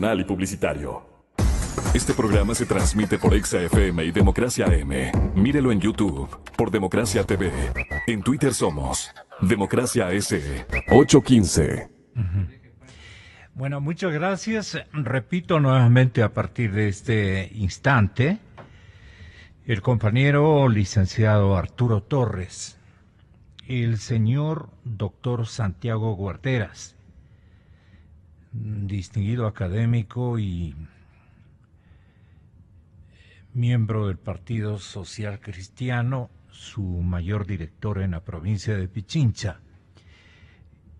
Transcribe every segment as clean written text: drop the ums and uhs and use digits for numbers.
promocional y publicitario. Este programa se transmite por Exa FM y Democracia AM. Mírelo en YouTube por Democracia TV. En Twitter somos Democracia S 815. Bueno, muchas gracias. Repito nuevamente a partir de este instante, el compañero licenciado Arturo Torres, el señor doctor Santiago Guarderas, distinguido académico y miembro del Partido Social Cristiano, su mayor director en la provincia de Pichincha.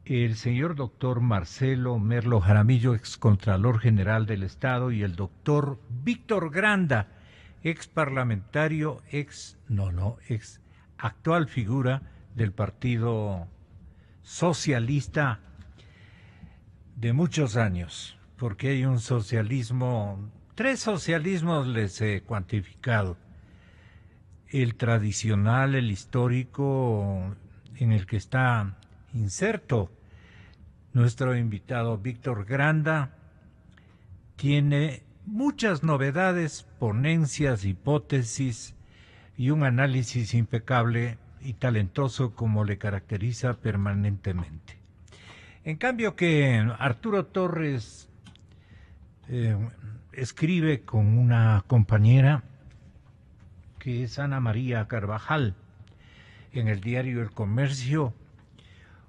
El señor doctor Marcelo Merlo Jaramillo, excontralor general del Estado, y el doctor Víctor Granda, ex parlamentario, ex actual figura del Partido Socialista de muchos años, porque hay un socialismo, 3 socialismos les he cuantificado: el tradicional, el histórico, en el que está inserto nuestro invitado Víctor Granda. Tiene muchas novedades, ponencias, hipótesis y un análisis impecable y talentoso como le caracteriza permanentemente. En cambio que Arturo Torres escribe con una compañera que es Ana María Carvajal en el diario El Comercio,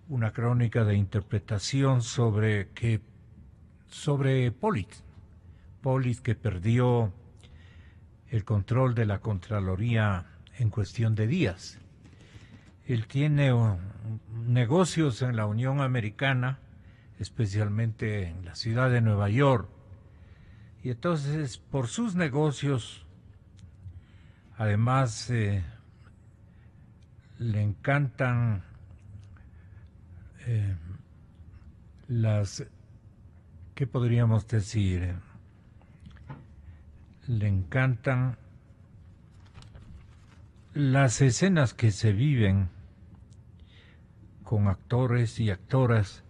una crónica de interpretación sobre Polis, que perdió el control de la Contraloría en cuestión de días. Él tiene negocios en la Unión Americana, especialmente en la ciudad de Nueva York, y entonces por sus negocios, además le encantan ¿qué podríamos decir? Le encantan las escenas que se viven con actores y actoras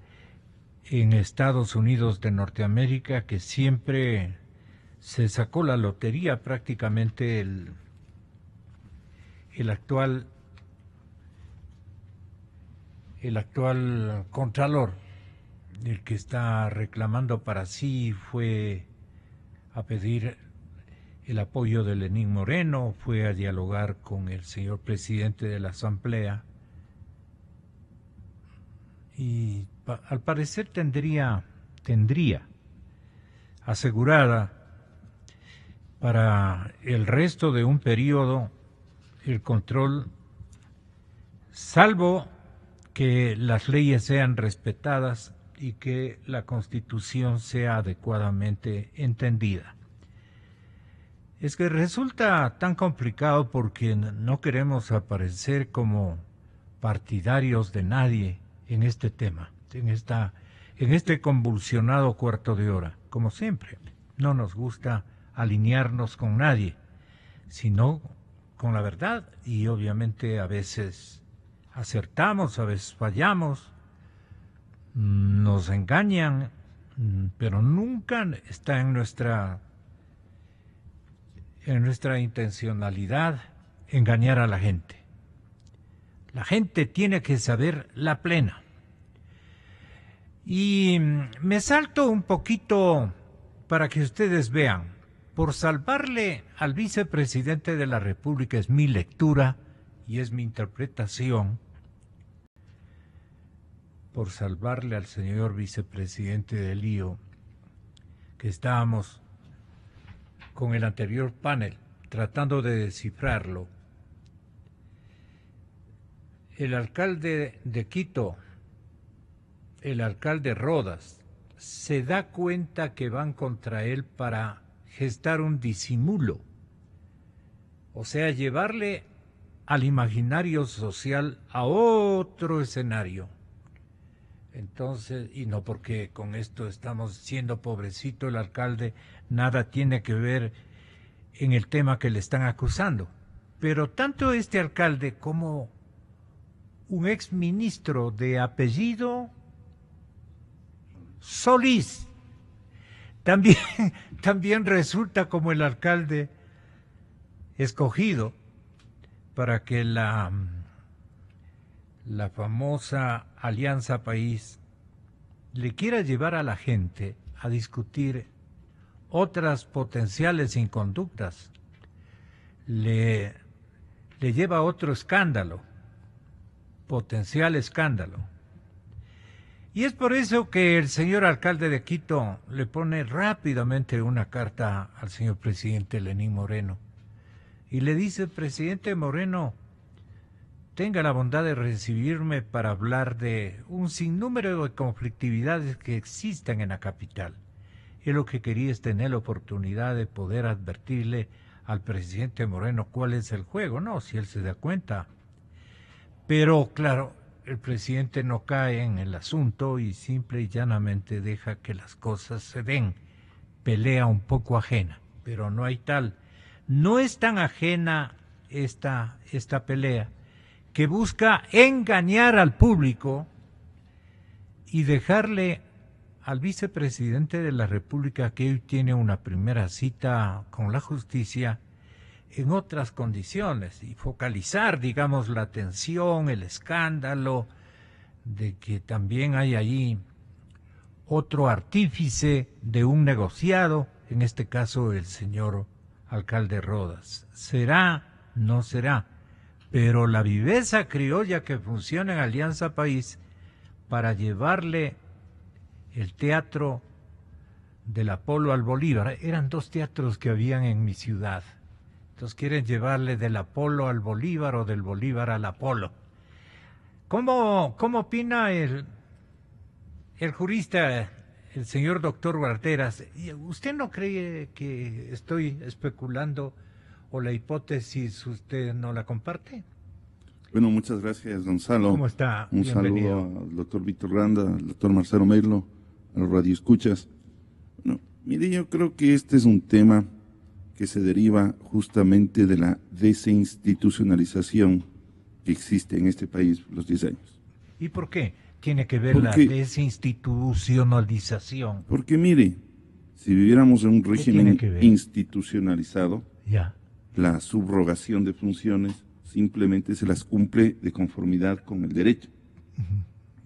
en Estados Unidos de Norteamérica, que siempre se sacó la lotería prácticamente el actual contralor, el que está reclamando para sí, fue a pedir el apoyo de Lenín Moreno, fue a dialogar con el señor presidente de la Asamblea y al parecer tendría asegurada para el resto de un periodo el control, salvo que las leyes sean respetadas y que la Constitución sea adecuadamente entendida. Es que resulta tan complicado porque no queremos aparecer como partidarios de nadie en este tema, en este convulsionado cuarto de hora. Como siempre, no nos gusta alinearnos con nadie, sino con la verdad, y obviamente a veces acertamos, a veces fallamos, nos engañan, pero nunca está en nuestra intencionalidad engañar a la gente. La gente tiene que saber la plena. Y me salto un poquito para que ustedes vean. Por salvarle al vicepresidente de la República, es mi lectura y es mi interpretación, por salvarle al señor vicepresidente del lío, que estábamos con el anterior panel tratando de descifrarlo. El alcalde de Quito, el alcalde Rodas, se da cuenta que van contra él para gestar un disimulo, o sea, llevarle al imaginario social a otro escenario. Entonces, y no porque con esto estamos siendo pobrecito el alcalde, nada tiene que ver en el tema que le están acusando. Pero tanto este alcalde como un exministro de apellido Solís También, también resulta como el alcalde escogido para que la famosa Alianza País le quiera llevar a la gente a discutir otras potenciales inconductas. Le lleva a otro escándalo, potencial escándalo. Y es por eso que el señor alcalde de Quito le pone rápidamente una carta al señor presidente Lenín Moreno y le dice: presidente Moreno, tenga la bondad de recibirme para hablar de un sinnúmero de conflictividades que existen en la capital. Y lo que quería es tener la oportunidad de poder advertirle al presidente Moreno cuál es el juego, no, si él se da cuenta. Pero claro, el presidente no cae en el asunto y simple y llanamente deja que las cosas se den. Pelea un poco ajena, pero no hay tal. No es tan ajena esta pelea, que busca engañar al público y dejarle al vicepresidente de la República, que hoy tiene una primera cita con la justicia, en otras condiciones y focalizar, digamos, la atención, el escándalo de que también hay allí otro artífice de un negociado, en este caso el señor alcalde Rodas. ¿Será? No será. Pero la viveza criolla que funciona en Alianza País para llevarle el teatro del Apolo al Bolívar, eran dos teatros que habían en mi ciudad. Entonces quieren llevarle del Apolo al Bolívar o del Bolívar al Apolo. ¿Cómo opina el jurista, el señor doctor Guarderas? ¿Usted no cree que estoy especulando o la hipótesis usted no la comparte? Bueno, muchas gracias, Gonzalo. ¿Cómo está? Un Bienvenido. saludo al doctor Víctor Randa, al doctor Marcelo Merlo, a los radioescuchas. Bueno, mire, yo creo que este es un tema que se deriva justamente de la desinstitucionalización que existe en este país los 10 años. ¿Y por qué tiene que ver la desinstitucionalización? Porque mire, si viviéramos en un régimen institucionalizado, ya, la subrogación de funciones simplemente se las cumple de conformidad con el derecho.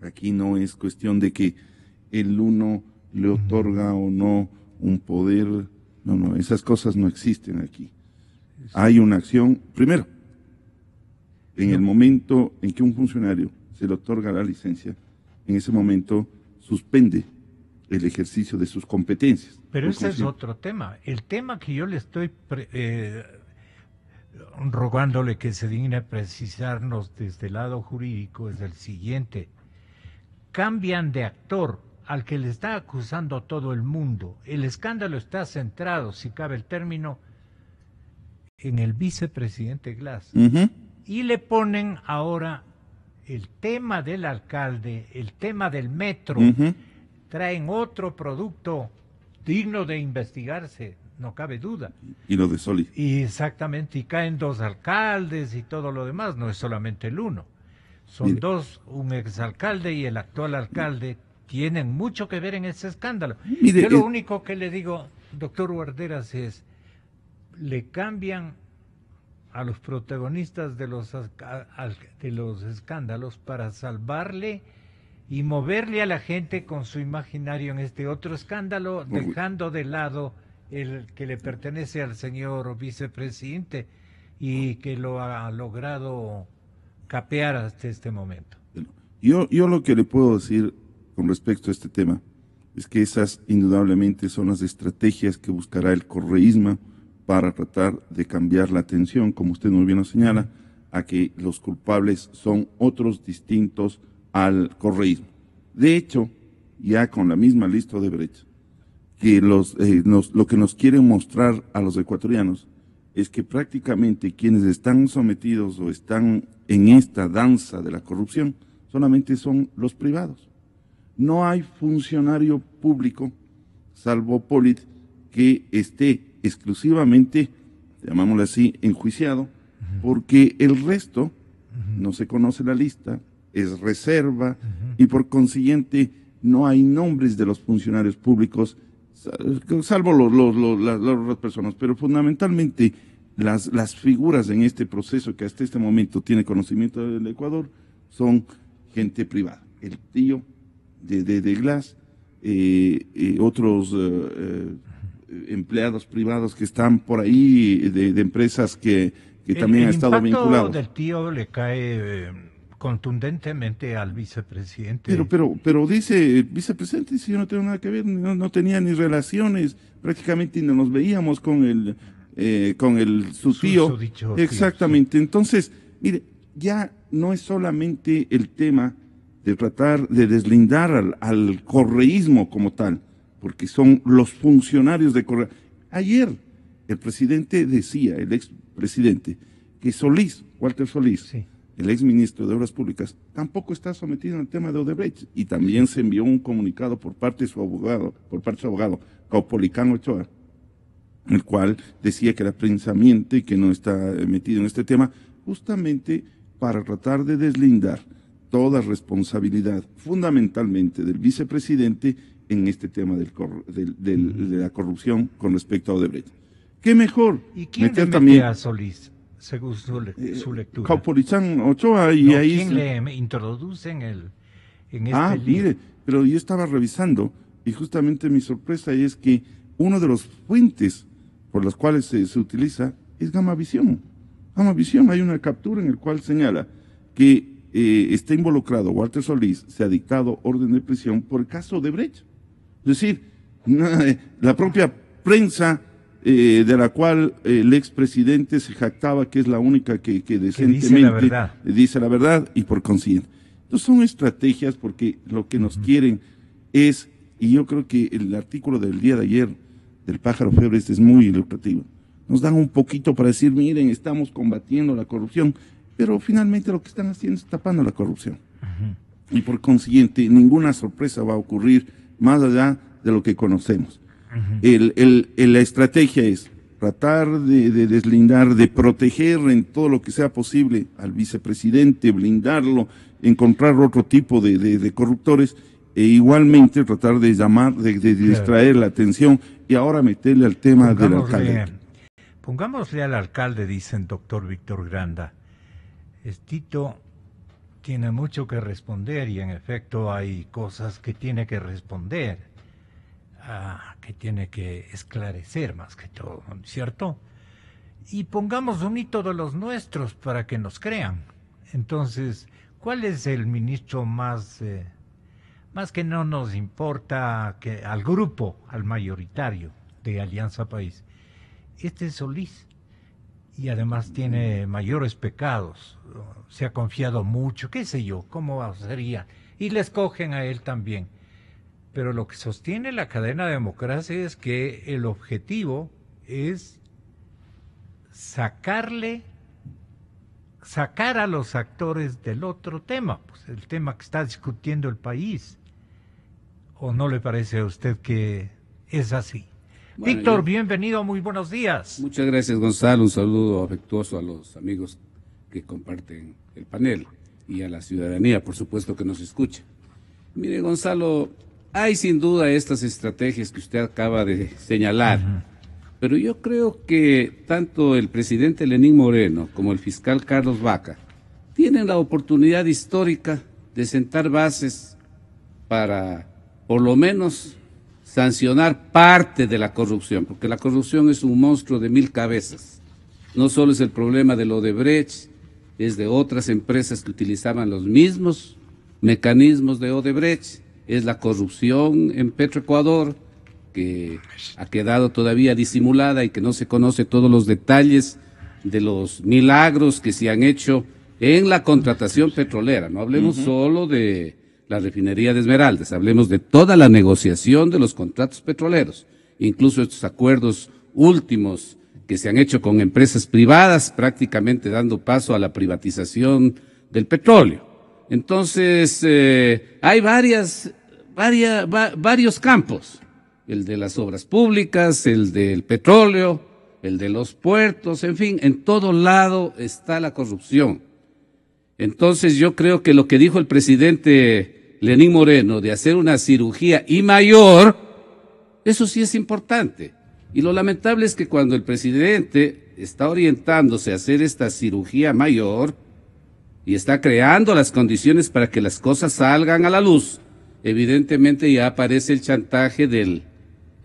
Aquí no es cuestión de que el uno le otorga o no un poder. No, esas cosas no existen aquí. Hay una acción, primero, en el momento en que un funcionario se le otorga la licencia, en ese momento suspende el ejercicio de sus competencias. Pero ese es otro tema. El tema que yo le estoy rogándole que se digne precisarnos desde el lado jurídico es el siguiente. Cambian de actor al que le está acusando todo el mundo. El escándalo está centrado, si cabe el término, en el vicepresidente Glass. Y le ponen ahora el tema del alcalde, el tema del metro. Traen otro producto digno de investigarse, no cabe duda. Y lo de Soli. Y exactamente, y caen dos alcaldes y todo lo demás, no es solamente el uno. Son dos, un exalcalde y el actual alcalde, tienen mucho que ver en ese escándalo. Yo lo único que le digo, doctor Guarderas, es, le cambian a los protagonistas de los escándalos para salvarle y moverle a la gente con su imaginario en este otro escándalo, dejando de lado el que le pertenece al señor vicepresidente y que lo ha logrado capear hasta este momento. Yo lo que le puedo decir con respecto a este tema es que esas indudablemente son las estrategias que buscará el correísmo para tratar de cambiar la atención, como usted muy bien lo señala, a que los culpables son otros distintos al correísmo. De hecho, ya con la misma lista de Brecht, que lo que nos quieren mostrar a los ecuatorianos es que prácticamente quienes están sometidos o están en esta danza de la corrupción solamente son los privados. No hay funcionario público, salvo Polit, que esté exclusivamente, llamámoslo así, enjuiciado, porque el resto no se conoce la lista, es reserva, y por consiguiente no hay nombres de los funcionarios públicos salvo las otras personas, pero fundamentalmente las figuras en este proceso que hasta este momento tiene conocimiento del Ecuador son gente privada. El tío de Glass, otros empleados privados que están por ahí, de empresas que también han estado vinculados. El impacto del tío le cae contundentemente al vicepresidente. Pero dice el vicepresidente, si yo no tengo nada que ver, no tenía ni relaciones, prácticamente no nos veíamos con su tío. Su dicho exactamente. Tío, sí. Entonces, mire, ya no es solamente el tema de tratar de deslindar al correísmo como tal, porque son los funcionarios de Correa. Ayer el presidente decía, el expresidente, que Solís, Walter Solís, sí, el exministro de Obras Públicas, tampoco está sometido al tema de Odebrecht, y también se envió un comunicado por parte de su abogado, Caupolicán Ochoa, el cual decía que la prensa miente y que no está metido en este tema, justamente para tratar de deslindar toda responsabilidad, fundamentalmente del vicepresidente, en este tema de la corrupción con respecto a Odebrecht. ¿Qué mejor? ¿Y quién meter le también a Solís, según su lectura? Caupolicán Ochoa, y No, ahí... ¿quién le introduce en este libro? Mire, pero yo estaba revisando, y justamente mi sorpresa es que uno de los fuentes por las cuales se utiliza es Gamavisión. Gamavisión, hay una captura en la cual señala que está involucrado Walter Solís, se ha dictado orden de prisión por el caso de Brecht. Es decir, la propia prensa de la cual el expresidente se jactaba que es la única que decentemente dice la verdad, y por consiguiente. Entonces son estrategias, porque lo que nos quieren es, y yo creo que el artículo del día de ayer del Pájaro Fiebre es muy ilustrativo. Nos dan un poquito para decir, miren, estamos combatiendo la corrupción, pero finalmente lo que están haciendo es tapando la corrupción. Y por consiguiente, ninguna sorpresa va a ocurrir más allá de lo que conocemos. La estrategia es tratar de deslindar, de proteger en todo lo que sea posible al vicepresidente, blindarlo, encontrar otro tipo de corruptores, e igualmente tratar de llamar, de distraer la atención, y ahora meterle al tema del alcalde. Pongámosle al alcalde, dice el doctor Víctor Granda. Tito tiene mucho que responder, y en efecto hay cosas que tiene que responder, que tiene que esclarecer más que todo, ¿cierto? Y pongamos un hito de los nuestros para que nos crean. Entonces, ¿cuál es el ministro más que no nos importa que al grupo, al mayoritario de Alianza País? Este es Solís. Y además tiene mayores pecados, se ha confiado mucho, qué sé yo, cómo sería, y le escogen a él también. Pero lo que sostiene la cadena democracia es que el objetivo es sacar a los actores del otro tema, pues el tema que está discutiendo el país. ¿O no le parece a usted que es así? Bueno, Víctor, bienvenido, muy buenos días. Muchas gracias, Gonzalo, un saludo afectuoso a los amigos que comparten el panel y a la ciudadanía, por supuesto, que nos escucha. Mire, Gonzalo, hay sin duda estas estrategias que usted acaba de señalar, pero yo creo que tanto el presidente Lenín Moreno como el fiscal Carlos Vaca tienen la oportunidad histórica de sentar bases para, por lo menos, sancionar parte de la corrupción, porque la corrupción es un monstruo de 1000 cabezas. No solo es el problema de lo de Odebrecht, es de otras empresas que utilizaban los mismos mecanismos de Odebrecht, es la corrupción en Petroecuador, que ha quedado todavía disimulada y que no se conoce todos los detalles de los milagros que se han hecho en la contratación petrolera. No hablemos solo de la refinería de Esmeraldas, hablemos de toda la negociación de los contratos petroleros, incluso estos acuerdos últimos que se han hecho con empresas privadas, prácticamente dando paso a la privatización del petróleo. Entonces, hay varios campos, el de las obras públicas, el del petróleo, el de los puertos, en fin, en todo lado está la corrupción. Entonces, yo creo que lo que dijo el presidente Lenín Moreno de hacer una cirugía y mayor Eso sí es importante. Y lo lamentable es que cuando el presidente está orientándose a hacer esta cirugía mayor y está creando las condiciones para que las cosas salgan a la luz, evidentemente ya aparece el chantaje del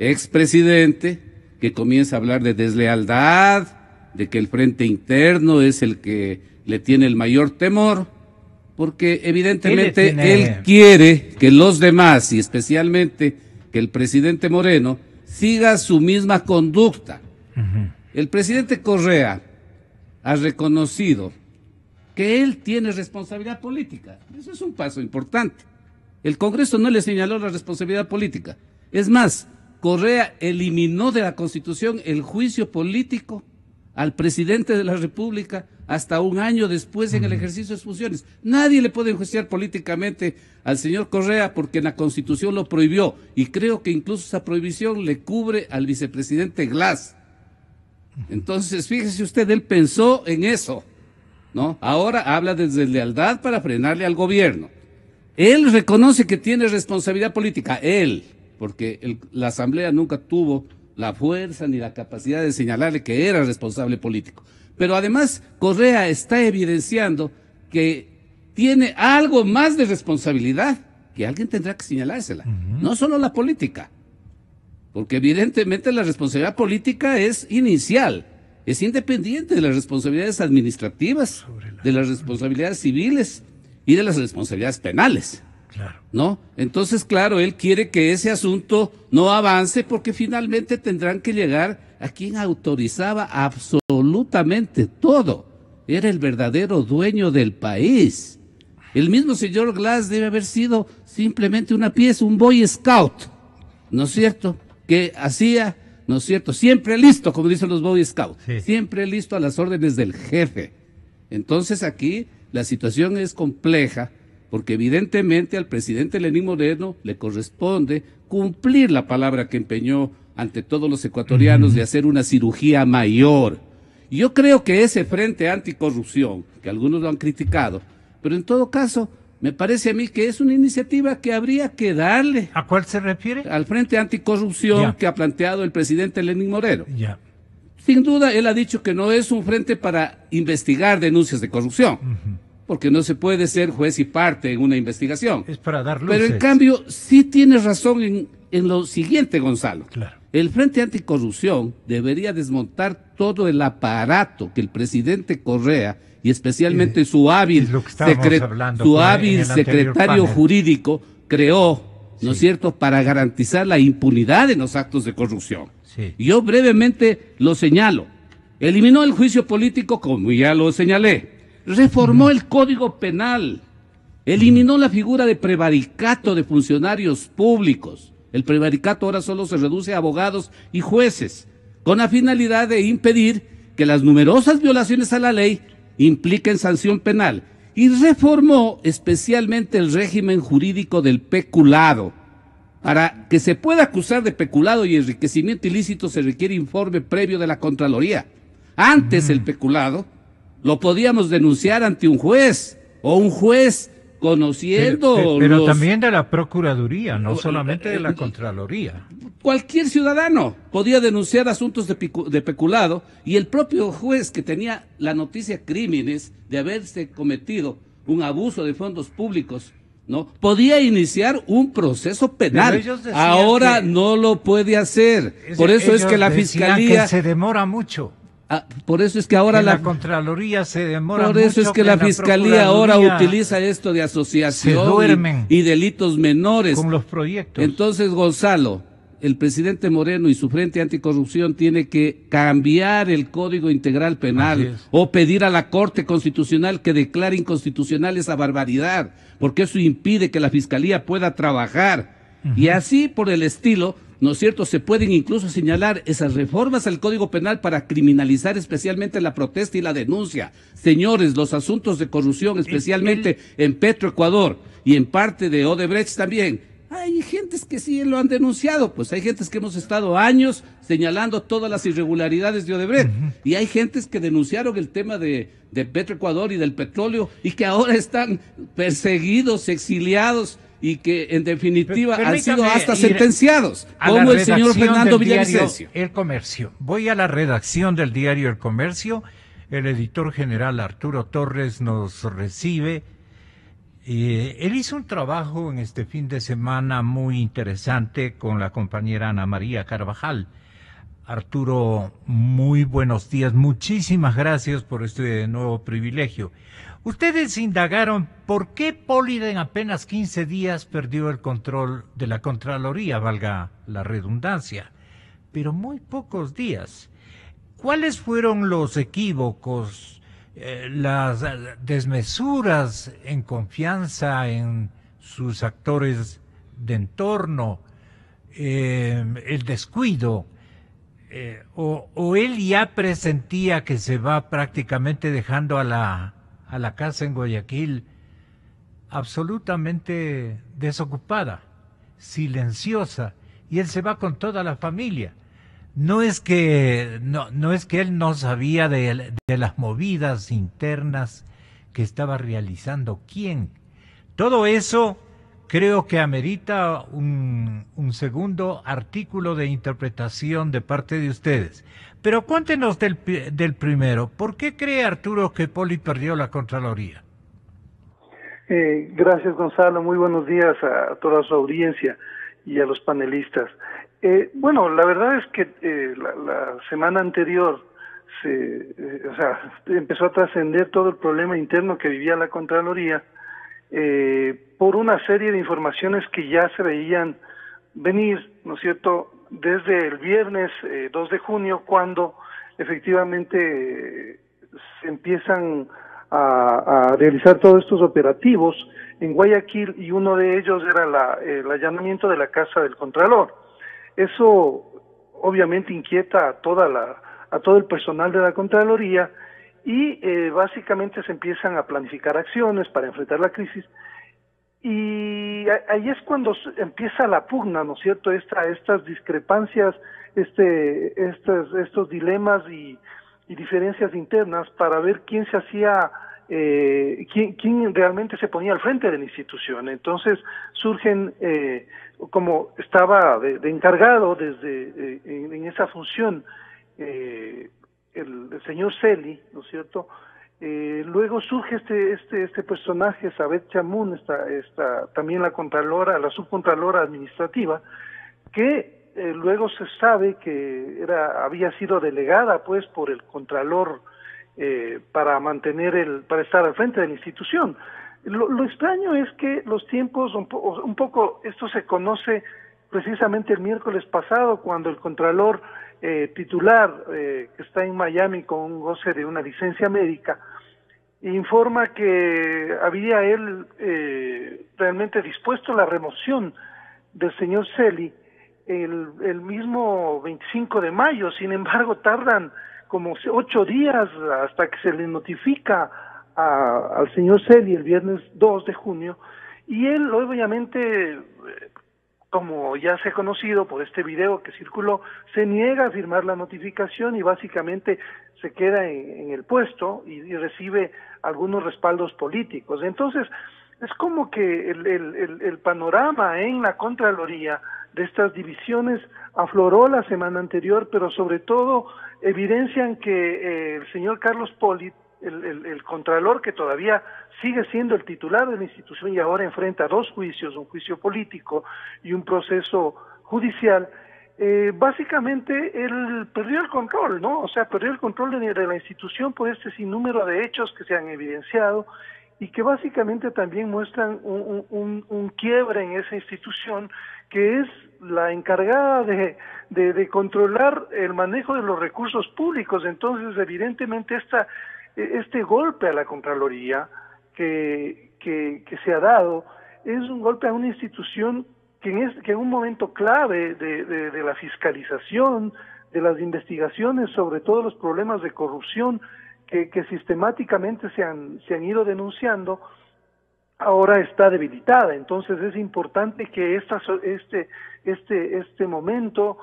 expresidente, que comienza a hablar de deslealtad, de que el frente interno es el que le tiene el mayor temor, porque evidentemente él quiere que los demás, y especialmente que el presidente Moreno, siga su misma conducta. El presidente Correa ha reconocido que él tiene responsabilidad política. Eso es un paso importante. El Congreso no le señaló la responsabilidad política. Es más, Correa eliminó de la Constitución el juicio político al presidente de la República hasta un año después en el ejercicio de sus funciones. Nadie le puede enjuiciar políticamente al señor Correa porque en la Constitución lo prohibió, y creo que incluso esa prohibición le cubre al vicepresidente Glass. Entonces, fíjese usted, él pensó en eso, ¿no? Ahora habla de deslealtad para frenarle al gobierno. Él reconoce que tiene responsabilidad política, él, porque la Asamblea nunca tuvo la fuerza ni la capacidad de señalarle que era responsable político. Pero además, Correa está evidenciando que tiene algo más de responsabilidad, que alguien tendrá que señalársela, no solo la política, porque evidentemente la responsabilidad política es inicial, es independiente de las responsabilidades administrativas, de las responsabilidades civiles y de las responsabilidades penales. Claro. ¿No? Entonces, claro, él quiere que ese asunto no avance porque finalmente tendrán que llegar a quien autorizaba absolutamente todo. Era el verdadero dueño del país. El mismo señor Glass debe haber sido simplemente una pieza, un Boy Scout, ¿no es cierto? Que hacía, ¿no es cierto? Siempre listo, como dicen los Boy Scouts, sí. Siempre listo a las órdenes del jefe. Entonces aquí la situación es compleja, porque evidentemente al presidente Lenín Moreno le corresponde cumplir la palabra que empeñó ante todos los ecuatorianos de hacer una cirugía mayor. Y yo creo que ese frente anticorrupción, que algunos lo han criticado, pero en todo caso, me parece a mí que es una iniciativa que habría que darle. ¿A cuál se refiere? Al frente anticorrupción que ha planteado el presidente Lenín Moreno. Ya. Sin duda, él ha dicho que no es un frente para investigar denuncias de corrupción. Porque no se puede ser juez y parte en una investigación. Es para dar luces. Pero en cambio, sí tienes razón en lo siguiente, Gonzalo. Claro. El Frente Anticorrupción debería desmontar todo el aparato que el presidente Correa, y especialmente su hábil secretario jurídico, creó, ¿no es cierto?, para garantizar la impunidad en los actos de corrupción. Sí. Yo brevemente lo señalo. Eliminó el juicio político, como ya lo señalé. Reformó el Código Penal, eliminó la figura de prevaricato de funcionarios públicos. El prevaricato ahora solo se reduce a abogados y jueces, con la finalidad de impedir que las numerosas violaciones a la ley impliquen sanción penal. Y reformó especialmente el régimen jurídico del peculado. Para que se pueda acusar de peculado y enriquecimiento ilícito se requiere informe previo de la Contraloría. Antes el peculado lo podíamos denunciar ante un juez, o un juez conociendo pero también de la Procuraduría, no solamente de la Contraloría. Cualquier ciudadano podía denunciar asuntos de peculado, y el propio juez que tenía la noticia crímenes de haberse cometido un abuso de fondos públicos, ¿no?, podía iniciar un proceso penal. Ahora no lo puede hacer. Por eso es que la Fiscalía... que se demora mucho. Por eso es que ahora la Contraloría se demora mucho. Por eso es que la Fiscalía ahora utiliza esto de asociación y delitos menores. Con los proyectos. Entonces, Gonzalo, el presidente Moreno y su Frente Anticorrupción tiene que cambiar el Código Integral Penal o pedir a la Corte Constitucional que declare inconstitucional esa barbaridad, porque eso impide que la Fiscalía pueda trabajar. Y así por el estilo, ¿no es cierto?, se pueden incluso señalar esas reformas al Código Penal para criminalizar especialmente la protesta y la denuncia. Señores, los asuntos de corrupción, especialmente en Petroecuador y en parte de Odebrecht también, hay gentes que sí lo han denunciado, pues hay gentes que hemos estado años señalando todas las irregularidades de Odebrecht, y hay gentes que denunciaron el tema de Petroecuador y del petróleo, y que ahora están perseguidos, exiliados, y que en definitiva han sido Permítame hasta ir sentenciados, a la como el señor redacción Fernando del diario Villavicencio. El Comercio. Voy a la redacción del diario El Comercio. El editor general Arturo Torres nos recibe. Él hizo un trabajo en este fin de semana muy interesante con la compañera Ana María Carvajal. Arturo, muy buenos días. Muchísimas gracias por este nuevo privilegio. Ustedes indagaron por qué Pollid en apenas 15 días perdió el control de la Contraloría, valga la redundancia, pero muy pocos días. ¿Cuáles fueron los equívocos, las desmesuras en confianza en sus actores de entorno, el descuido? O él ya presentía que se va prácticamente dejando a la casa en Guayaquil absolutamente desocupada, silenciosa, y él se va con toda la familia. No es que él no sabía de las movidas internas que estaba realizando quién. Todo eso creo que amerita un segundo artículo de interpretación de parte de ustedes. Pero cuéntenos del primero. ¿Por qué cree Arturo que Pollid perdió la Contraloría? Gracias, Gonzalo. Muy buenos días a toda su audiencia y a los panelistas. Bueno, la verdad es que la semana anterior empezó a trascender todo el problema interno que vivía la Contraloría, por una serie de informaciones que ya se veían venir, ¿no es cierto?, desde el viernes 2 de junio, cuando efectivamente se empiezan a realizar todos estos operativos en Guayaquil, y uno de ellos era el allanamiento de la casa del Contralor. Eso obviamente inquieta a todo el personal de la Contraloría, y básicamente se empiezan a planificar acciones para enfrentar la crisis, y ahí es cuando empieza la pugna, ¿no es cierto?, estas discrepancias, estos dilemas y diferencias internas para ver quién se hacía, quién realmente se ponía al frente de la institución. Entonces surgen, como estaba de encargado desde en esa función, el señor Celi, ¿no es cierto? Luego surge este personaje, Sabet Chamun, también la subcontralora administrativa, que luego se sabe que había sido delegada pues por el contralor para estar al frente de la institución. Lo extraño es que los tiempos, un poco esto se conoce precisamente el miércoles pasado, cuando el contralor titular, que está en Miami con un goce de una licencia médica, informa que había él realmente dispuesto la remoción del señor Celi el mismo 25 de mayo. Sin embargo, tardan como 8 días hasta que se le notifica al señor Celi el viernes 2 de junio, y él obviamente, como ya se ha conocido por este video que circuló, se niega a firmar la notificación y básicamente se queda en el puesto y recibe algunos respaldos políticos. Entonces, es como que el panorama en la Contraloría de estas divisiones afloró la semana anterior, pero sobre todo evidencian que el señor Carlos Pollid, el contralor, que todavía sigue siendo el titular de la institución y ahora enfrenta 2 juicios, un juicio político y un proceso judicial, básicamente él perdió el control, ¿no? O sea, perdió el control de la institución por este sinnúmero de hechos que se han evidenciado y que básicamente también muestran un quiebre en esa institución, que es la encargada de controlar el manejo de los recursos públicos. Entonces, evidentemente, este golpe a la Contraloría que se ha dado es un golpe a una institución que en un momento clave de la fiscalización, de las investigaciones sobre todos los problemas de corrupción que sistemáticamente se han ido denunciando, ahora está debilitada. Entonces es importante que este momento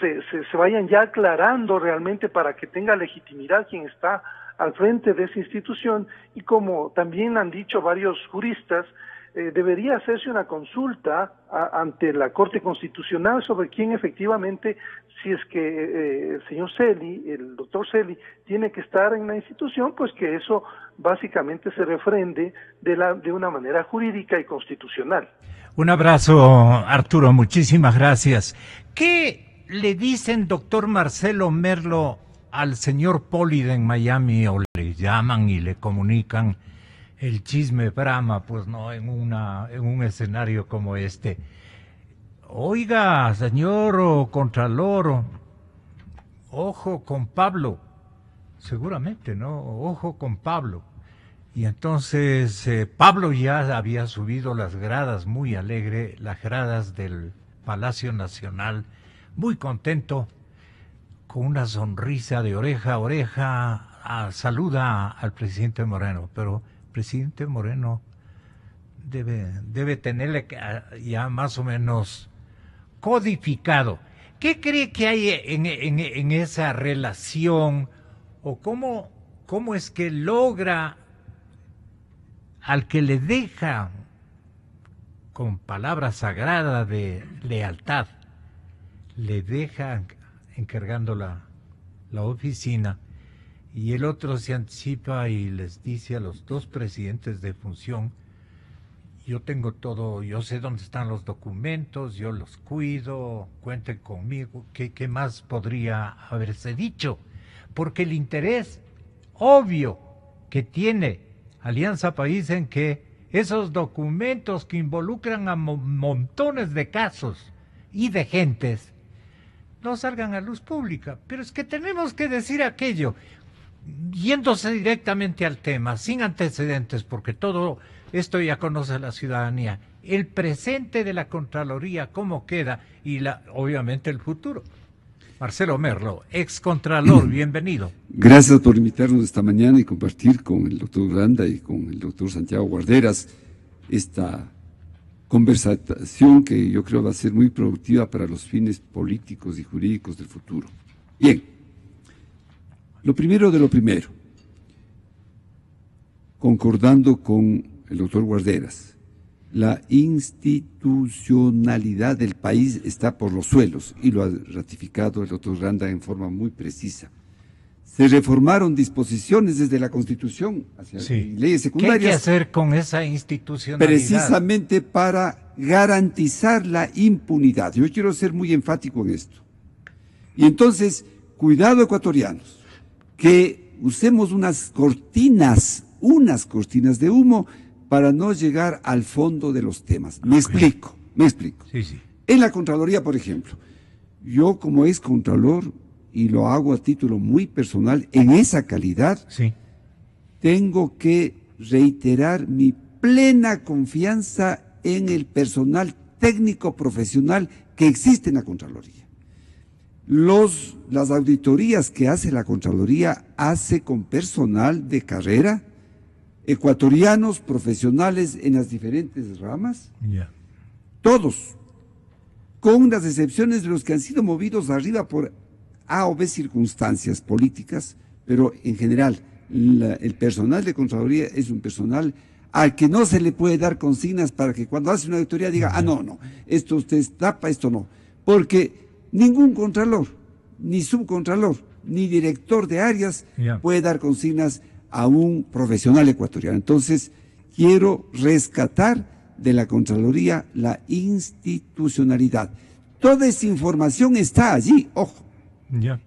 se vayan ya aclarando realmente, para que tenga legitimidad quien está al frente de esa institución. Y como también han dicho varios juristas, debería hacerse una consulta ante la Corte Constitucional sobre quién efectivamente, si es que el señor Celi, el doctor Celi, tiene que estar en la institución, pues que eso básicamente se refrende de una manera jurídica y constitucional. Un abrazo, Arturo, muchísimas gracias. ¿Qué le dicen, doctor Marcelo Merlo, al señor Polide en Miami, o le llaman y le comunican el chisme Brahma, pues no, en un escenario como este? Oiga, señor Contralor, ojo con Pablo, seguramente, ¿no? Ojo con Pablo. Y entonces Pablo ya había subido las gradas, muy alegre, las gradas del Palacio Nacional, muy contento, con una sonrisa de oreja a oreja, saluda al presidente Moreno, pero el presidente Moreno debe tenerle ya más o menos codificado. ¿Qué cree que hay en esa relación, o cómo es que logra al que le deja con palabra sagrada de lealtad, le deja encargando la oficina, y el otro se anticipa y les dice a los dos presidentes de función: yo tengo todo, yo sé dónde están los documentos, yo los cuido, cuenten conmigo? ¿Qué más podría haberse dicho? Porque el interés obvio que tiene Alianza País en que esos documentos que involucran a montones de casos y de gentes no salgan a luz pública. Pero es que tenemos que decir aquello, yéndose directamente al tema, sin antecedentes, porque todo esto ya conoce la ciudadanía. El presente de la Contraloría, cómo queda, y obviamente el futuro. Marcelo Merlo, ex Contralor, bienvenido. Gracias por invitarnos esta mañana y compartir con el doctor Granda y con el doctor Santiago Guarderas esta conversación que yo creo va a ser muy productiva para los fines políticos y jurídicos del futuro. Bien, lo primero de lo primero, concordando con el doctor Guarderas, la institucionalidad del país está por los suelos, y lo ha ratificado el doctor Granda en forma muy precisa. Se reformaron disposiciones desde la Constitución hacia leyes secundarias. ¿Qué hay que hacer con esa institucionalidad? Precisamente para garantizar la impunidad. Yo quiero ser muy enfático en esto. Y entonces, cuidado, ecuatorianos, que usemos unas cortinas de humo para no llegar al fondo de los temas. Me explico. Sí. En la Contraloría, por ejemplo, yo como ex Contralor, y lo hago a título muy personal, en esa calidad, tengo que reiterar mi plena confianza en el personal técnico profesional que existe en la Contraloría. Las auditorías que hace la Contraloría hace con personal de carrera, ecuatorianos profesionales en las diferentes ramas, todos, con las excepciones de los que han sido movidos arriba por A o B circunstancias políticas, pero en general el personal de Contraloría es un personal al que no se le puede dar consignas para que cuando hace una auditoría diga, no, esto usted tapa, esto no, porque ningún Contralor, ni subcontralor, ni director de áreas puede dar consignas a un profesional ecuatoriano. Entonces, quiero rescatar de la Contraloría la institucionalidad. Toda esa información está allí, ojo.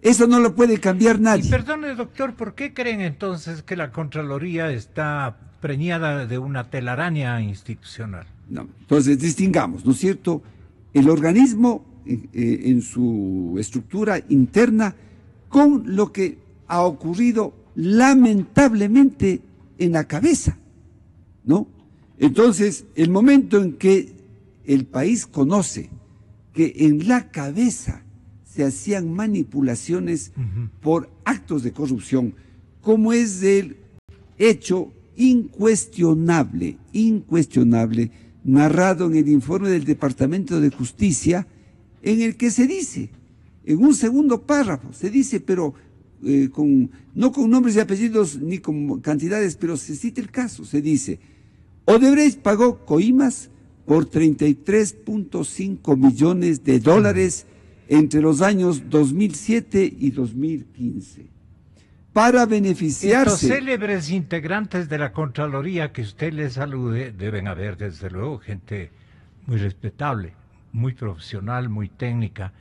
Eso no lo puede cambiar nadie. Y perdone, doctor, ¿por qué creen entonces que la Contraloría está preñada de una telaraña institucional? No, entonces, distingamos, ¿no es cierto? El organismo en su estructura interna con lo que ha ocurrido lamentablemente en la cabeza, ¿no? Entonces, el momento en que el país conoce que en la cabeza se hacían manipulaciones por actos de corrupción, como es el hecho incuestionable, narrado en el informe del Departamento de Justicia, en el que se dice, en un segundo párrafo, se dice, pero no con nombres y apellidos ni con cantidades, pero se cita el caso, se dice: Odebrecht pagó coimas por 33.5 millones de dólares entre los años 2007 y 2015. Para beneficiarse. Estos célebres integrantes de la Contraloría que usted les alude, deben haber desde luego gente muy respetable, muy profesional, muy técnica,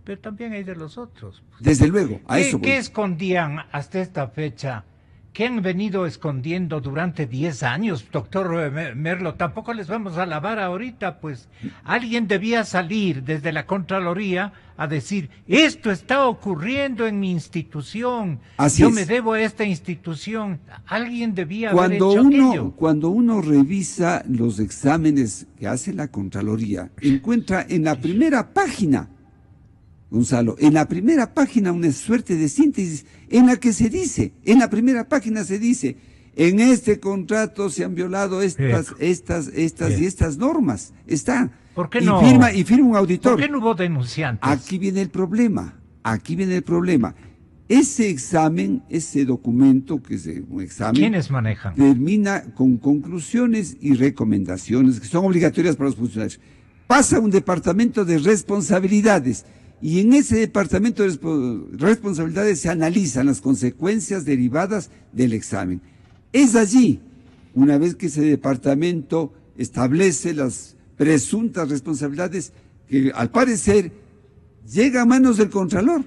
pero también hay de los otros. Desde luego, a eso voy. ¿Qué escondían hasta esta fecha? ¿Qué han venido escondiendo durante 10 años, doctor Merlo? Tampoco les vamos a lavar ahorita, pues alguien debía salir desde la Contraloría a decir, esto está ocurriendo en mi institución, yo me debo a esta institución. Alguien debía haber hecho aquello. Cuando uno revisa los exámenes que hace la Contraloría, encuentra en la primera página, Gonzalo, en la primera página una suerte de síntesis en la que se dice, en la primera página se dice, en este contrato se han violado estas y estas normas. Está. ¿Por qué no? Y firma un auditor. ¿Por qué no hubo denunciantes? Aquí viene el problema. Ese examen, ese documento, que es un examen. ¿Quiénes manejan? Termina con conclusiones y recomendaciones que son obligatorias para los funcionarios. Pasa a un departamento de responsabilidades. Y en ese departamento de responsabilidades se analizan las consecuencias derivadas del examen. Es allí, una vez que ese departamento establece las presuntas responsabilidades, que al parecer llega a manos del Contralor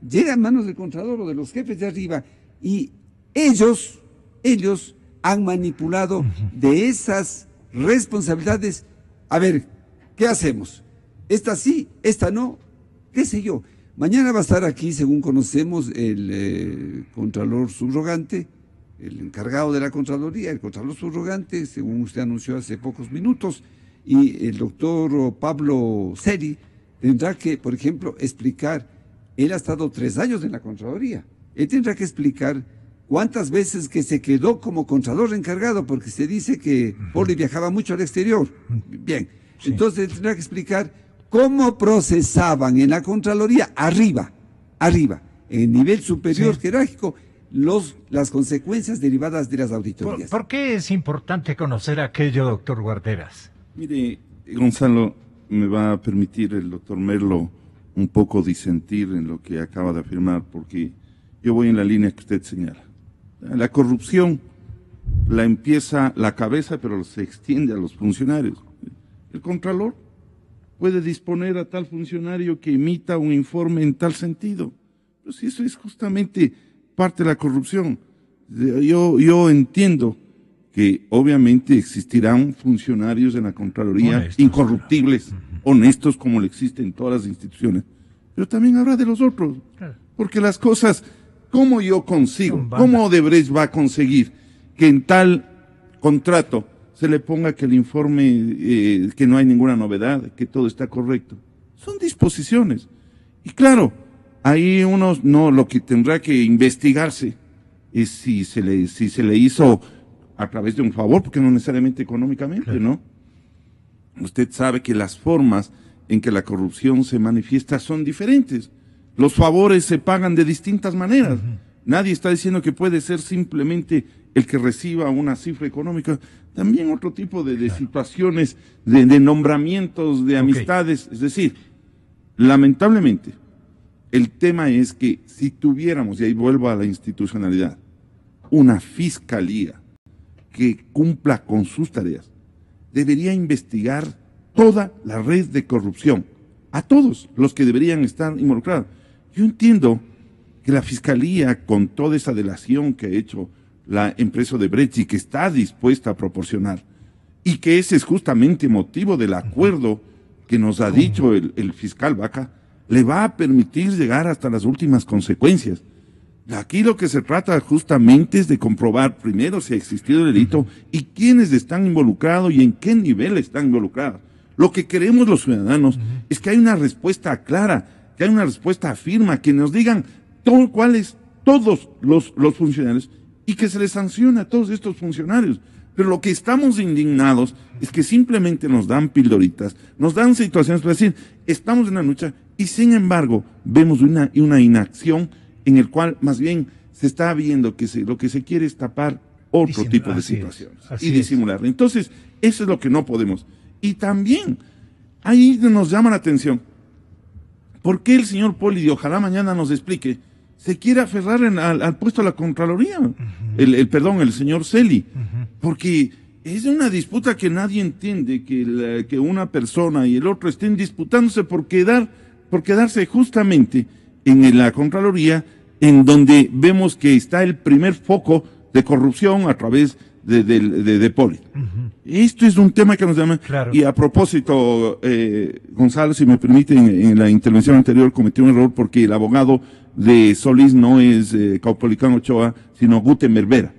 o de los jefes de arriba, y ellos han manipulado de esas responsabilidades. A ver, ¿qué hacemos? Esta sí, esta no. ¿Qué sé yo? Mañana va a estar aquí, según conocemos, el Contralor subrogante, el encargado de la Contraloría, el Contralor subrogante, según usted anunció hace pocos minutos, y el doctor Pablo Seri tendrá que, por ejemplo, explicar, él ha estado 3 años en la Contraloría, él tendrá que explicar cuántas veces que se quedó como Contralor encargado, porque se dice que Poli viajaba mucho al exterior. Bien, sí. Entonces él tendrá que explicar cómo procesaban en la Contraloría, arriba, en el nivel superior jerárquico, las consecuencias derivadas de las auditorías. ¿Por qué es importante conocer aquello, doctor Guarderas? Mire, Gonzalo, me va a permitir el doctor Merlo un poco disentir en lo que acaba de afirmar, porque yo voy en la línea que usted señala. La corrupción la empieza la cabeza, pero se extiende a los funcionarios. El Contralor puede disponer a tal funcionario que emita un informe en tal sentido. Pues eso es justamente parte de la corrupción. Yo entiendo que obviamente existirán funcionarios en la Contraloría honestos, incorruptibles, honestos como lo existen en todas las instituciones, pero también habrá de los otros, porque las cosas, ¿cómo yo consigo? ¿Cómo Odebrecht va a conseguir que en tal contrato se le ponga que el informe, que no hay ninguna novedad, que todo está correcto? Son disposiciones. Y claro, ahí lo que tendrá que investigarse es si se le hizo a través de un favor, porque no necesariamente económicamente, ¿no? Usted sabe que las formas en que la corrupción se manifiesta son diferentes. Los favores se pagan de distintas maneras. Nadie está diciendo que puede ser simplemente el que reciba una cifra económica. También otro tipo de situaciones, de nombramientos, de amistades. Es decir, lamentablemente, el tema es que si tuviéramos, y ahí vuelvo a la institucionalidad, una fiscalía que cumpla con sus tareas, debería investigar toda la red de corrupción, a todos los que deberían estar involucrados. Yo entiendo que la Fiscalía, con toda esa delación que ha hecho la empresa Odebrecht y que está dispuesta a proporcionar, y que ese es justamente motivo del acuerdo que nos ha dicho el fiscal Vaca, le va a permitir llegar hasta las últimas consecuencias. Aquí lo que se trata justamente es de comprobar primero si ha existido el delito y quiénes están involucrados y en qué nivel están involucrados. Lo que queremos los ciudadanos es que haya una respuesta clara, que haya una respuesta firme, que nos digan cuáles todos los funcionarios y que se les sancione a todos estos funcionarios. Pero lo que estamos indignados es que simplemente nos dan pildoritas, nos dan situaciones para decir, estamos en la lucha y sin embargo vemos una inacción en el cual más bien se está viendo que lo que se quiere es tapar otro tipo de situaciones y disimularla. Entonces, eso es lo que no podemos. Y también, ahí nos llama la atención, ¿por qué el señor Poli, y ojalá mañana nos explique, se quiere aferrar al puesto de la Contraloría? El señor Celi. Porque es una disputa que nadie entiende, que una persona y el otro estén disputándose por quedarse justamente en la Contraloría, en donde vemos que está el primer foco de corrupción a través de Poli. Esto es un tema que nos llama. Claro. Y a propósito, Gonzalo, si me permiten, en la intervención anterior cometí un error porque el abogado de Solís no es Caupolicán Ochoa, sino Gutenberg Vera.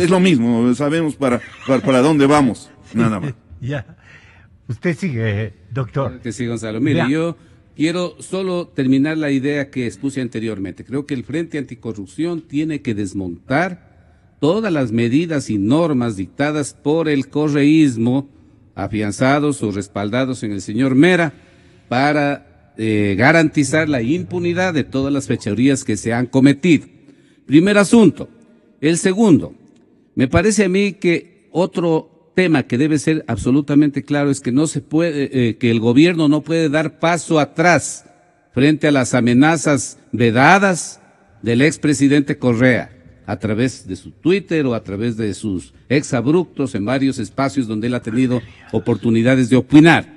Es lo mismo, sabemos para dónde vamos, nada más. Ya. Usted sigue, doctor. Sí, Gonzalo. Mire, yo quiero solo terminar la idea que expuse anteriormente. Creo que el Frente Anticorrupción tiene que desmontar todas las medidas y normas dictadas por el correísmo, afianzados o respaldados en el señor Mera, para garantizar la impunidad de todas las fechorías que se han cometido. Primer asunto. El segundo, me parece a mí que otro tema que debe ser absolutamente claro es que no se puede, que el gobierno no puede dar paso atrás frente a las amenazas vedadas del expresidente Correa, a través de su Twitter o a través de sus exabruptos en varios espacios donde él ha tenido oportunidades de opinar.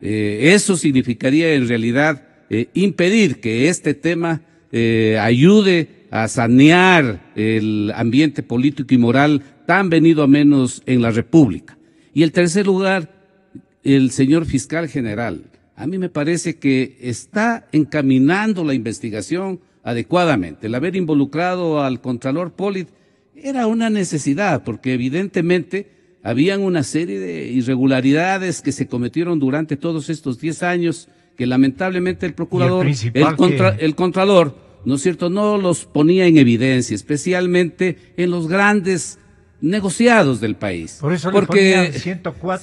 Eso significaría en realidad impedir que este tema ayude a sanear el ambiente político y moral tan venido a menos en la República. Y en tercer lugar, el señor fiscal general. A mí me parece que está encaminando la investigación adecuadamente. El haber involucrado al Contralor Poli era una necesidad, porque evidentemente habían una serie de irregularidades que se cometieron durante todos estos 10 años, que lamentablemente el procurador, el Contralor, ¿no es cierto?, no los ponía en evidencia, especialmente en los grandes negociados del país. Por eso porque 104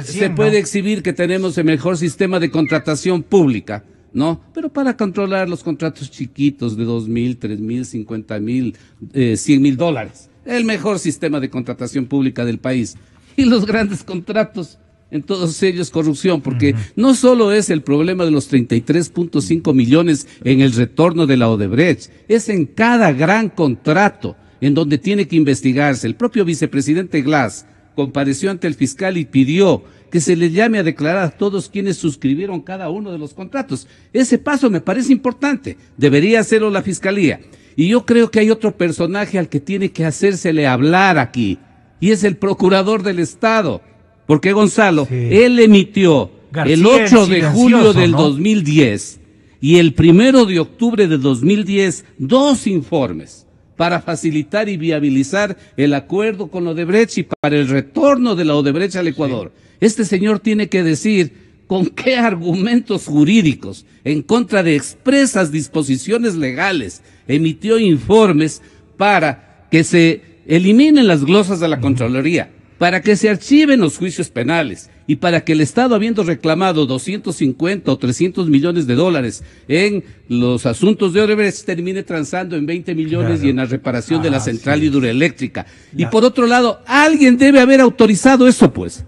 se puede exhibir que tenemos el mejor sistema de contratación pública, ¿no? Pero para controlar los contratos chiquitos de 2.000, 3.000, 50.000, $100.000, el mejor sistema de contratación pública del país. Y los grandes contratos, en todos ellos corrupción, porque no solo es el problema de los 33.5 millones en el retorno de la Odebrecht, es en cada gran contrato en donde tiene que investigarse. El propio vicepresidente Glass compareció ante el fiscal y pidió que se le llame a declarar a todos quienes suscribieron cada uno de los contratos. Ese paso me parece importante, debería hacerlo la fiscalía. Y yo creo que hay otro personaje al que tiene que hacérsele hablar aquí, y es el procurador del Estado. Porque Gonzalo, él emitió el 8 de julio del 2010 y el 1 de octubre de 2010 2 informes para facilitar y viabilizar el acuerdo con Odebrecht y para el retorno de la Odebrecht al Ecuador. Este señor tiene que decir con qué argumentos jurídicos, en contra de expresas disposiciones legales, emitió informes para que se eliminen las glosas de la Contraloría, para que se archiven los juicios penales y para que el Estado, habiendo reclamado 250 o 300 millones de dólares en los asuntos de Odebrecht, termine transando en 20 millones y en la reparación de la central hidroeléctrica. Y por otro lado, alguien debe haber autorizado eso, pues.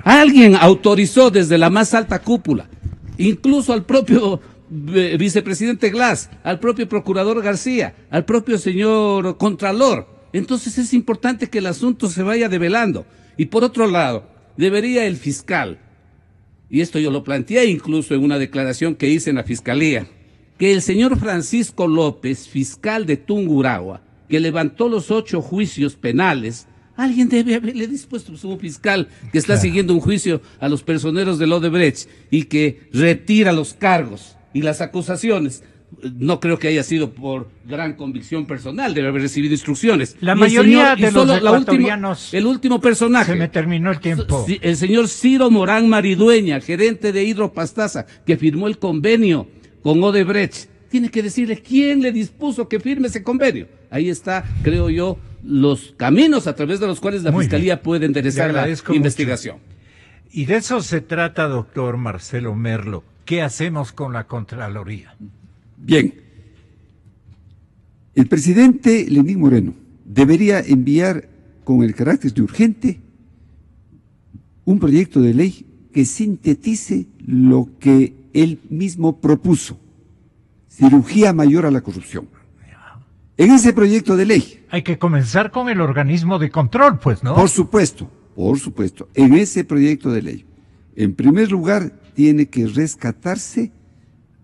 Alguien autorizó desde la más alta cúpula, incluso al propio vicepresidente Glass, al propio procurador García, al propio señor Contralor. Entonces es importante que el asunto se vaya develando. Y por otro lado, debería el fiscal, y esto yo lo planteé incluso en una declaración que hice en la Fiscalía, que el señor Francisco López, fiscal de Tungurahua, que levantó los 8 juicios penales, alguien debe haberle dispuesto su fiscal que está siguiendo un juicio a los personeros del Odebrecht y que retira los cargos y las acusaciones. No creo que haya sido por gran convicción personal, debe haber recibido instrucciones. La mayoría de los ecuatorianos. El último personaje. Se me terminó el tiempo. El señor Ciro Morán Maridueña, gerente de Hidropastaza, que firmó el convenio con Odebrecht. Tiene que decirle quién le dispuso que firme ese convenio. Ahí está, creo yo, los caminos a través de los cuales la Fiscalía puede enderezar la investigación. Mucho. Y de eso se trata, doctor Marcelo Merlo. ¿Qué hacemos con la Contraloría? Bien, el presidente Lenín Moreno debería enviar con el carácter de urgente un proyecto de ley que sintetice lo que él mismo propuso: cirugía mayor a la corrupción. En ese proyecto de ley. Hay que comenzar con el organismo de control, pues, ¿no? Por supuesto. En ese proyecto de ley, en primer lugar, tiene que rescatarse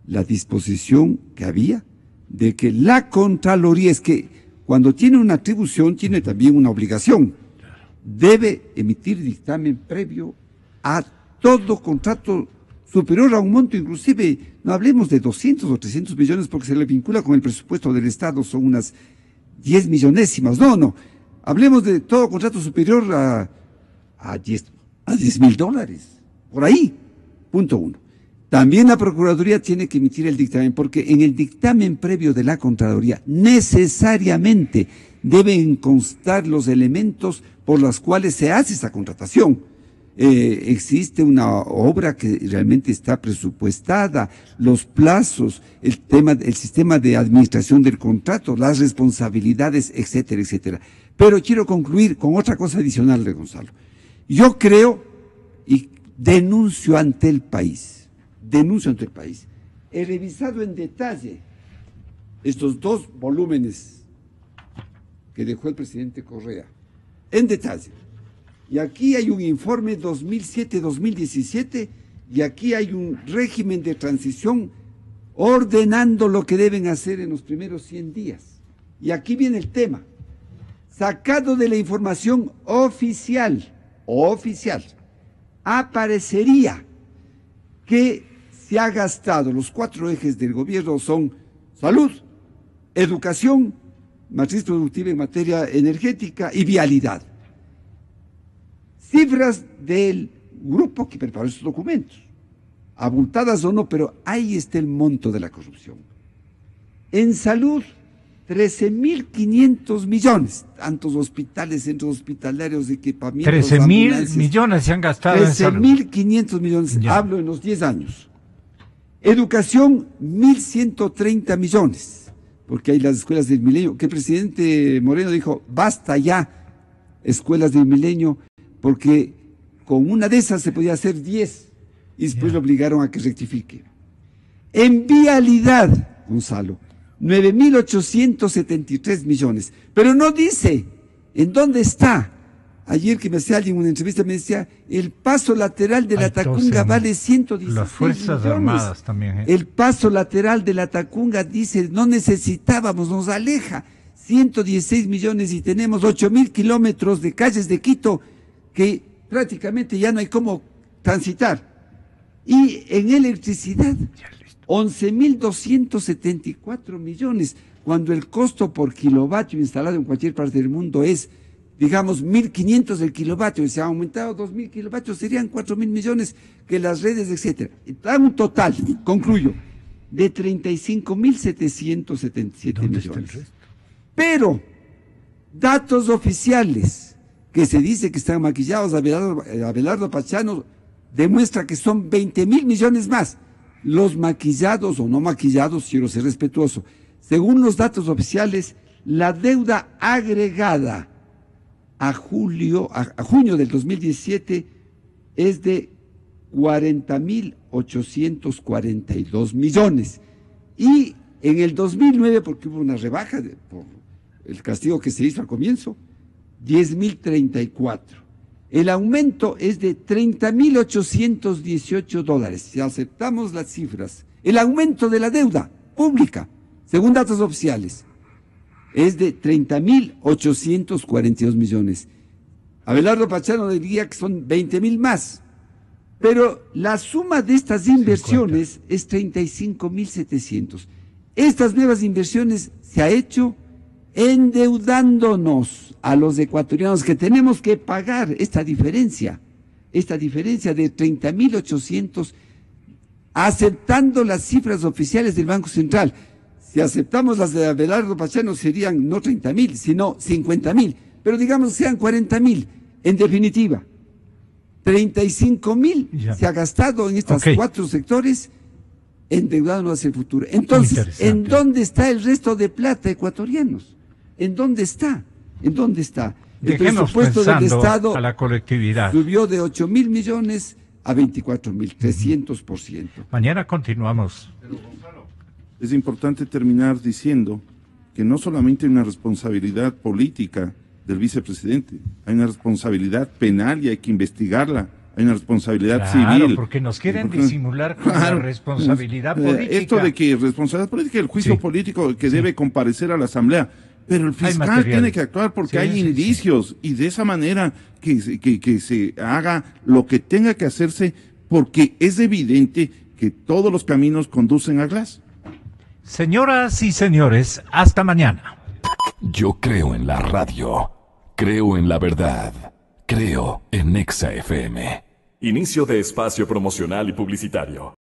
la disposición que había de que la Contraloría, es que cuando tiene una atribución, tiene también una obligación. Debe emitir dictamen previo a todo contrato superior a un monto, inclusive, no hablemos de 200 o 300 millones porque se le vincula con el presupuesto del Estado, son unas 10 millonésimas. No. Hablemos de todo contrato superior a 10.000 dólares. Por ahí. Punto 1. También la Procuraduría tiene que emitir el dictamen, porque en el dictamen previo de la Contraloría necesariamente deben constar los elementos por los cuales se hace esa contratación. Existe una obra que realmente está presupuestada, los plazos, el sistema de administración del contrato, las responsabilidades, etcétera, etcétera. Pero quiero concluir con otra cosa adicional de Gonzalo. Yo creo y denuncio ante el país. He revisado en detalle estos 2 volúmenes que dejó el presidente Correa, en detalle. Y aquí hay un informe 2007-2017 y aquí hay un régimen de transición ordenando lo que deben hacer en los primeros 100 días. Y aquí viene el tema. Sacado de la información oficial, aparecería que se ha gastado, los 4 ejes del gobierno son salud, educación, matriz productiva en materia energética y vialidad. Cifras del grupo que preparó estos documentos, abultadas o no, pero ahí está el monto de la corrupción. En salud, 13.500 millones, tantos hospitales, centros hospitalarios, equipamientos, 13.000 millones se han gastado en salud. 13.500 millones, hablo en los 10 años. Educación, 1.130 millones, porque hay las escuelas del milenio, que el presidente Moreno dijo, basta ya, escuelas del milenio, porque con una de esas se podía hacer 10, y después lo obligaron a que rectifique. En vialidad, Gonzalo, 9.873 millones, pero no dice en dónde está. Ayer que me hacía alguien una entrevista me decía, el paso lateral de la Tacunga vale 116 las Fuerzas millones. Armadas también. El paso lateral de la Tacunga dice, no necesitábamos, nos aleja 116 millones y tenemos 8.000 kilómetros de calles de Quito que prácticamente ya no hay cómo transitar. Y en electricidad, 11.274 millones, cuando el costo por kilovatio instalado en cualquier parte del mundo es, digamos, 1.500 el kilovatio, y se ha aumentado 2.000 kilovatios, serían 4.000 millones que las redes, etcétera. Da un total, concluyo, de 35.777 millones. Pero, datos oficiales, que se dice que están maquillados, Abelardo Pachano demuestra que son 20.000 millones más. Los maquillados o no maquillados, quiero ser respetuoso, según los datos oficiales, la deuda agregada a junio del 2017 es de 40.842 millones. Y en el 2009, porque hubo una rebaja por el castigo que se hizo al comienzo, 10.034. El aumento es de 30.818 dólares. Si aceptamos las cifras, el aumento de la deuda pública, según datos oficiales, es de 30.842 millones. Abelardo Pachano diría que son 20.000 más. Pero la suma de estas inversiones es 35.700. Estas nuevas inversiones se ha hecho endeudándonos a los ecuatorianos, que tenemos que pagar esta diferencia de 30.800, aceptando las cifras oficiales del Banco Central. Si aceptamos las de Abelardo Pachano serían no 30.000, sino 50.000, pero digamos que sean 40.000. En definitiva, 35.000 se ha gastado en estos 4 sectores, endeudándonos hacia el futuro. Entonces, ¿en dónde está el resto de plata, ecuatorianos? ¿En dónde está? ¿En dónde está? El Dejemos presupuesto del pensando Estado a la colectividad. subió de 8.000 millones a 24.000, 300%. Mañana continuamos. Es importante terminar diciendo que no solamente hay una responsabilidad política del vicepresidente, hay una responsabilidad penal y hay que investigarla. Hay una responsabilidad civil. Porque nos quieren disimular con la responsabilidad política. Esto de que responsabilidad política, el juicio político que debe comparecer a la Asamblea. Pero el fiscal tiene que actuar porque hay indicios y de esa manera que se haga lo que tenga que hacerse, porque es evidente que todos los caminos conducen a Glass. Señoras y señores, hasta mañana. Yo creo en la radio, creo en la verdad, creo en Exa FM. Inicio de espacio promocional y publicitario.